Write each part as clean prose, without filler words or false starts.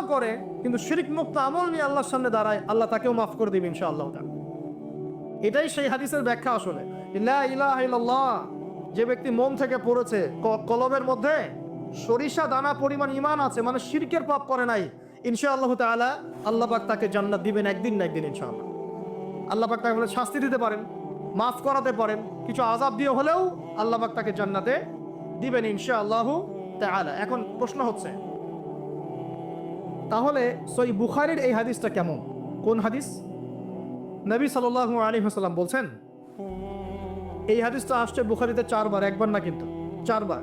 গুনাহও করে কিন্তু শিরক মুক্ত আমল নিয়ে আল্লাহর সামনে দাঁড়ায়, আল্লাহ তাকেও মাফ করে দিবে ইনশাআল্লাহ। এটাই সেই হাদিসের ব্যাখ্যা। আসলে লা ইলাহা ইল্লাল্লাহ যে ব্যক্তি মন থেকে পড়েছে, কলবের মধ্যে সরিষা দানা পরিমাণ ঈমান আছে, মানে শিরকের পাপ করে নাই, ইনশাআল্লাহ তাআলা আল্লাহ পাক তাকে জান্নাত দিবেন একদিন না একদিন ইনশাআল্লাহ। আল্লাহ পাক তাকে শাস্তি দিতে পারেন, মাফ করাতে পারেন, কিছু আযাব দিয়ে হলেও আল্লাহ পাক তাকে জান্নাতে দিবেন ইনশাআল্লাহ তাআলা। এখন প্রশ্ন হচ্ছে, তাহলে সহিহ বুখারীর এই হাদিসটা কেমন? কোন হাদিস? নবী সাল্লাল্লাহু আলাইহি ওয়াসাল্লাম বলছেন, এই হাদিসটা আসছে বুখারীতে 4 বার, একবার না কিন্তু 4 বার।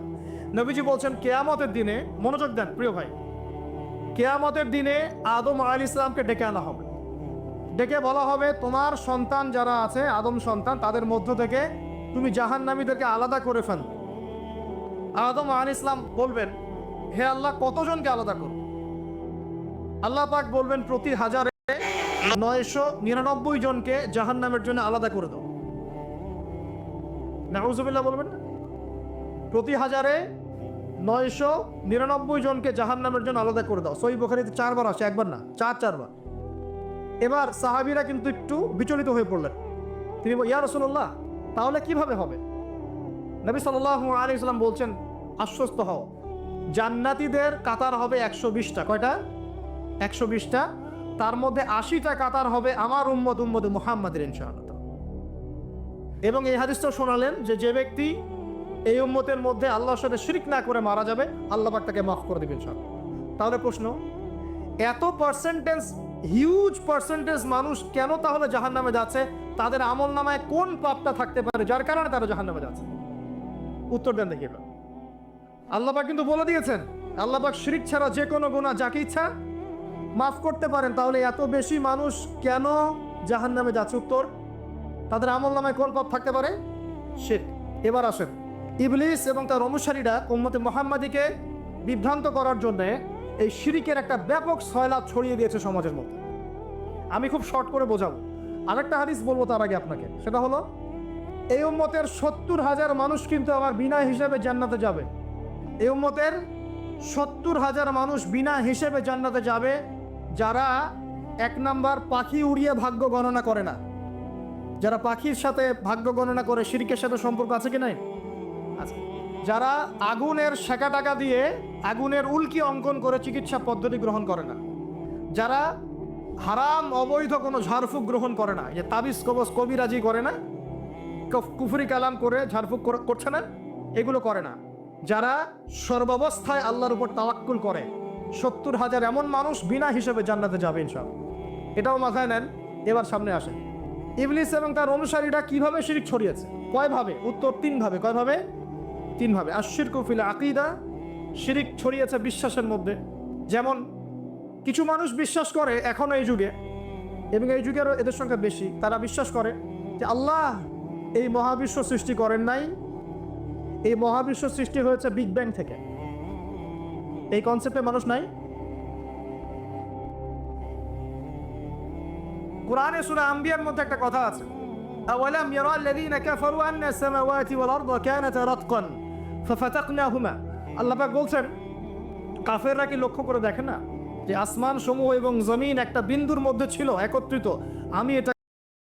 নবীজি বলছেন কিয়ামতের দিনে, মনোযোগ দেন প্রিয় ভাই, কিয়ামতের দিনে আদম আলাইহিস সালামকে ডেকে আনা হবে। ডেকে বলা হবে, তোমার সন্তান যারা আছে, আদম সন্তান, তাদের মধ্য থেকে তুমি জাহান্নামীদেরকে আলাদা করে ফেল। আদম আলাইহিস সালাম বলবেন, হে আল্লাহ, কতজনকে আলাদা করব? আল্লাহ পাক বলবেন, প্রতি 999 জনকে জাহান্নামের জন্য আলাদা করে দাও। নাউযুবিল্লাহ বলবেন না? প্রতি 999 জনকে জাহান্নামের জন্য আলাদা করে দাও। সহিহ বুখারীতে 4 বার আসে, একবার না, 4 বার। এবার সাহাবীরা কিন্তু একটু বিচলিত হয়ে পড়লেন। তিনি বলেন, ইয়া রাসূলুল্লাহ, তাহলে কিভাবে হবে? নবী সাল্লাল্লাহু আলাইহি ওয়াসাল্লাম বলছেন, আশ্বস্ত হও, জান্নাতীদের কাতার হবে 120টা। কয়টা? 120টা। তার মধ্যে 80টা কাতার হবে আমার উম্মত মুহাম্মাদের ইনশাআল্লাহ। এবং এই হাদিসটাও শোনালেন যে যে ব্যক্তি এই উম্মতের মধ্যে আল্লাহর সাথে শিরক না করে মারা যাবে, আল্লাহ পাক তাকে মাফ করে দিবেন ইনশাআল্লাহ। তাহলে প্রশ্ন, এত পার্সেন্টেজ, হিউজ পার্সেন্টেজ মানুষ কেন তাহলে জাহান্নামে যাচ্ছে? তাদের আমল নামায় কোন পাপটা থাকতে পারে যার কারণে তারা জাহান্নামে যাচ্ছে? উত্তর দেন দেখি। আল্লাহ পাক কিন্তু বলে দিয়েছেন, আল্লাহ পাক শিরক ছাড়া যে কোনো গুনাহ যাকে ইচ্ছা মাফ করতে পারেন। তাহলে এত বেশি মানুষ কেন জাহান্নামে যাচ্ছে? উত্তর, তাদের আমল নামায় কোন পাপ থাকতে পারে? শিরক। এবার আসেন, ইবলিস এবং তার অনুসারীরা উম্মতে মুহাম্মাদীকে বিভ্রান্ত করার জন্য এই শিরকের একটা ব্যাপক সয়লাব ছড়িয়ে দিয়েছে সমাজের মধ্যে। আমি খুব শর্ট করে বোঝাবো। আরেকটা হাদিস বলবো তার আগে আপনাকে, সেটা হলো, এই উম্মতের 70,000 মানুষ কিন্তু আমার বিনা হিসেবে জান্নাতে যাবে। এই উম্মতের 70,000 মানুষ বিনা হিসেবে জান্নাতে যাবে, যারা 1 নাম্বার পাখি উড়িয়ে ভাগ্য গণনা করে না। যারা পাখির সাথে ভাগ্য গণনা করে, শিরকের সাথে সম্পর্ক আছে কি নাই? আছে। যারা আগুনের সেকা টাকা দিয়ে আগুনের উল্কি অঙ্কন করে চিকিৎসা পদ্ধতি গ্রহণ করে না। যারা হারাম অবৈধ কোনো ঝাড়ফুঁক গ্রহণ করে না, যে তাবিজ কবজ কবিরাজি করে না, কুফরি কালাম করে ঝাড়ফুঁক করছে না, এগুলো করে না। যারা সর্বাবস্থায় আল্লাহর উপর তাওয়াক্কুল করে, 70,000 এমন মানুষ বিনা হিসেবে জান্নাতে যাবে ইনশাআল্লাহ। এটাও মাথায় নেন। এবার সামনে আসেন, ইবলিস এবং তার অনুসারীরা কিভাবে শিরক ছড়িয়েছে? কয়ভাবে? উত্তর 3 ভাবে। কয়ভাবে? 3 ভাবে। আশ-শিরকু ফিল আকীদা, শিরক ছড়িয়েছে বিশ্বাসের মধ্যে। যেমন কিছু মানুষ বিশ্বাস করে এখনো এই যুগে, এবং এই যুগেরও এদের সংখ্যা বেশি, তারা বিশ্বাস করে যে আল্লাহ এই মহাবিশ্ব সৃষ্টি করেন নাই, এই মহাবিশ্ব সৃষ্টি হয়েছে বিগ ব্যাং থেকে। এই কনসেপ্টে মানুষ নাই। কুরআনে সূরা আম্বিয়ার মধ্যে একটা কথা আছে, আওয়ালাম ইয়ারাল্লাযীনা কাফারু আন্না সামাওয়াতি ওয়াল আরদা কানাতা রাতকান ফাফাতাকনাহুমা। আল্লাহ পাক বলছেন, কাফেররা কি লক্ষ্য করে দেখে না যে আসমান সমূহ এবং জমিন একটা বিন্দুর মধ্যে ছিল একত্রিত, আমি এটা